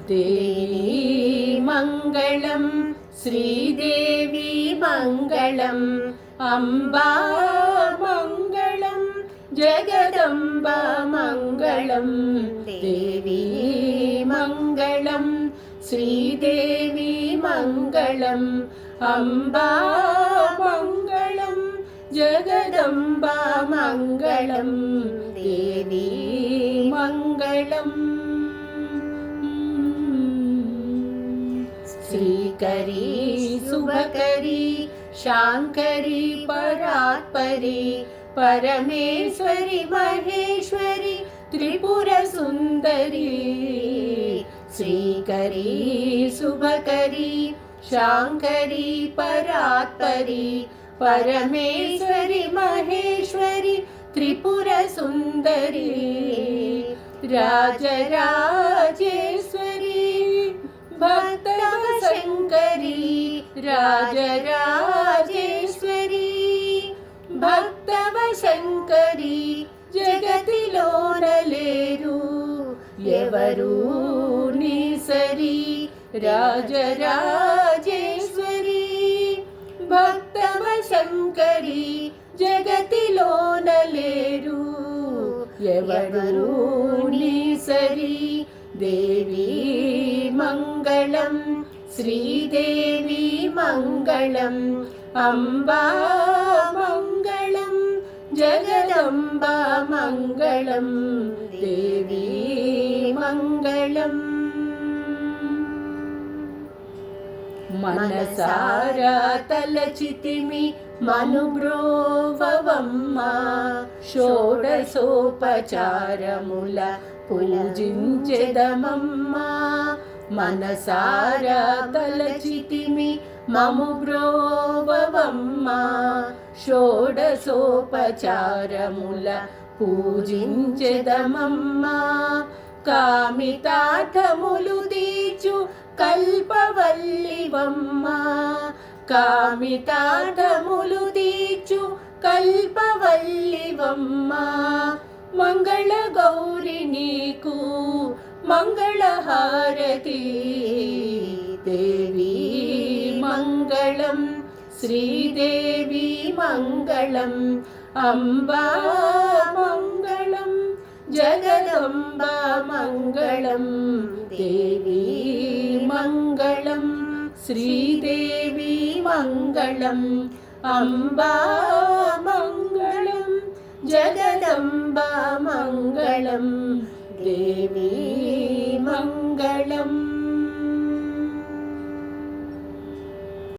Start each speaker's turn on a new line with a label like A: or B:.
A: देवी मङ्गलं श्रीदेवी मङ्गलम् अम्बा मङ्गलं जगदम्बा मङ्गलं देवी मङ्गलं श्रीदेवी मङ्गलम् अम्बा मङ्गलं जगदम्बा मङ्गलं देवी मङ्गलम् श्रीकरी शुभकरी शांकरी परात्परी परमेश्वरी महेश्वरी त्रिपुर सुंदरी श्रीकरी शुभकरी शांकरी परात्परी परमेश्वरी महेश्वरी त्रिपुर सुंदरी राजराजेश्वरी भक्तवशंकरी राजराजेश्वरी भक्तवशंकरी जगतिलोनलेरू एवरू नीसरी राजराजेश्वरी भक्तवशंकरी जगतिलोनलेरू एवरू नीसरी देवी मङ्गलं श्रीदेवी मङ्गलम् अम्बा मङ्गलं जगदम्बा मङ्गलं देवी मङ्गलम् मनसारा तलचितिमि मनुब्रोववम्मा षोडशोपचारमुल पूजिंచెదమమ్మా మనసారా తలచితిమి మము బ్రోవవమ్మా షోడశోపచారముల పూజించెదమమ్మా కామితార్థములు దీచు కల్పవల్లివమ్మా కామితార్థములు దీచు కల్పవల్లివమ్మా मंगल गौरी नीकू मंगल हारती देवी मंगलम श्रीदेवी मंगलम अम्बा मंगलम जगदम्बा मंगलम देवी मंगलम श्रीदेवी मंगलम अम्बा मंगलम जगदम्बा मङ्गलं देवी मङ्गलम्।